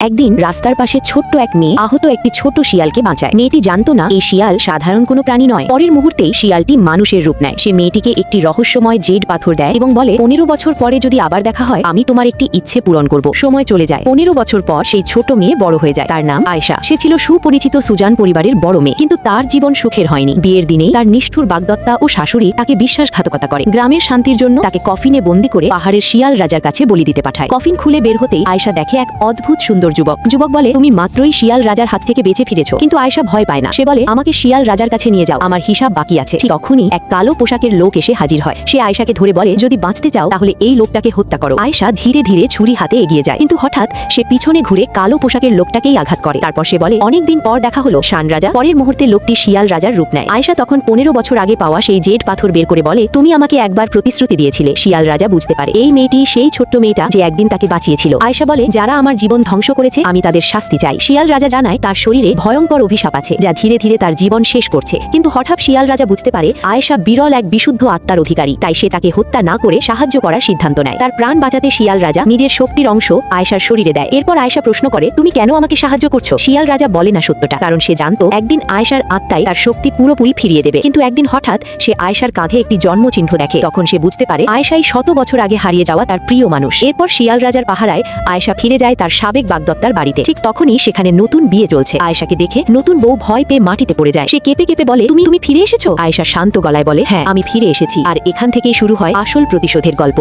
একদিন রাস্তার পাশে ছোট্ট এক মেয়ে আহত একটি ছোট শিয়ালকে বাঁচায়। মেয়েটি জানতো না এই শিয়াল সাধারণ কোনো প্রাণী নয়। পরের মুহূর্তেই শিয়ালটি মানুষের রূপ নেয়। সে মেয়েটিকে একটি রহস্যময় জেড পাথর দেয় এবং বলে 15 বছর পরে যদি আবার দেখা হয় আমি তোমার একটি ইচ্ছে পূরণ করব। সময় চলে যায়। 15 বছর পর সেই ছোট মেয়ে বড় হয়ে যায়। তার নাম আয়েশা। সে ছিল সুপরিচিত সুজান পরিবারের বড় মেয়ে, কিন্তু তার জীবন সুখের হয়নি। বিয়ের দিনেই তার নিষ্ঠুর বাগদত্তা ও শাশুড়ি তাকে বিশ্বাসঘাতকতা করে। গ্রামের শান্তির জন্য তাকে কফিনে বন্দী করে পাহাড়ের শিয়াল রাজার কাছে বলি দিতে পাঠায়। কফিন খুলে বের হতেই আয়েশা দেখে এক অদ্ভুত সুন্দর যুবক। যুবক বলে, তুমি মাত্রই শিয়াল রাজার হাত থেকে বেঁচে ফিরেছো। কিন্তু আয়েশা ভয় পায় না। সে বলে, আমাকে শিয়াল রাজার কাছে নিয়ে যাও, আমার হিসাব বাকি আছে। ঠিক তখনই এক কালো পোশাকের লোক এসে হাজির হয়। সে আয়েশাকে ধরে বলে, যদি বাঁচতে চাও তাহলে এই লোকটাকে হত্যা করো। আয়েশা ধীরে ধীরে ছুরি হাতে এগিয়ে যায়, কিন্তু হঠাৎ সে পিছনে ঘুরে কালো পোশাকের লোকটাকেই আঘাত করে। তারপর সে বলে, অনেকদিন পর দেখা হলো শান রাজা। পরের মুহূর্তে লোকটি শিয়াল রাজার রূপ নেয়। আয়েশা তখন 15 বছর আগে পাওয়া সেই জেড পাথর বের করে বলে, তুমি আমাকে একবার প্রতিশ্রুতি দিয়েছিলে। শিয়াল রাজা বুঝতে পারে এই মেয়েটি সেই ছোট্ট মেয়েটা যে একদিন তাকে বাঁচিয়েছিল। আয়েশা বলে, যারা আমার জীবন ধ্বংস করেছে আমি তাদের শাস্তি চাই। শিয়াল রাজা জানায় তার শরীরে ভয়ঙ্কর অভিশাপ আছে যা ধীরে ধীরে তার জীবন শেষ করছে। কিন্তু হঠাৎ শিয়াল রাজা বুঝতে পারে আয়েশা বিরল এক বিশুদ্ধ আত্মার অধিকারী, তাই সে তাকে হত্যা না করে সাহায্য করার সিদ্ধান্ত নেয়। তার প্রাণ বাঁচাতে শিয়াল রাজা নিজের শক্তির অংশ আয়েশার শরীরে দেয়। এরপর আয়েশা প্রশ্ন করে, তুমি কেন আমাকে সাহায্য করছো? শিয়াল রাজা বলে না সত্যটা, কারণ সে জানতো একদিন আয়েশার আত্মাই তার শক্তি পুরোপুরি ফিরিয়ে দেবে। কিন্তু একদিন হঠাৎ সে আয়েশার কাঁধে একটি জন্মচিহ্ন দেখে। তখন সে বুঝতে পারে আয়েশাই শত বছর আগে হারিয়ে যাওয়া তার প্রিয় মানুষ। এরপর শিয়াল রাজার পাহারায় আয়েশা ফিরে যায় তার সাবেক বাগদত্তার বাড়িতে। ঠিক তখনই সেখানে নতুন বিয়ে চলছে। আয়েশাকে দেখে নতুন বউ ভয় পেয়ে মাটিতে পড়ে যায়। সে কেঁপে কেঁপে বলে, তুমি ফিরে এসেছো? আয়েশা শান্ত গলায় বলে, হ্যাঁ আমি ফিরে এসেছি। আর এখান থেকেই শুরু হয় আসল প্রতিশোধের গল্প।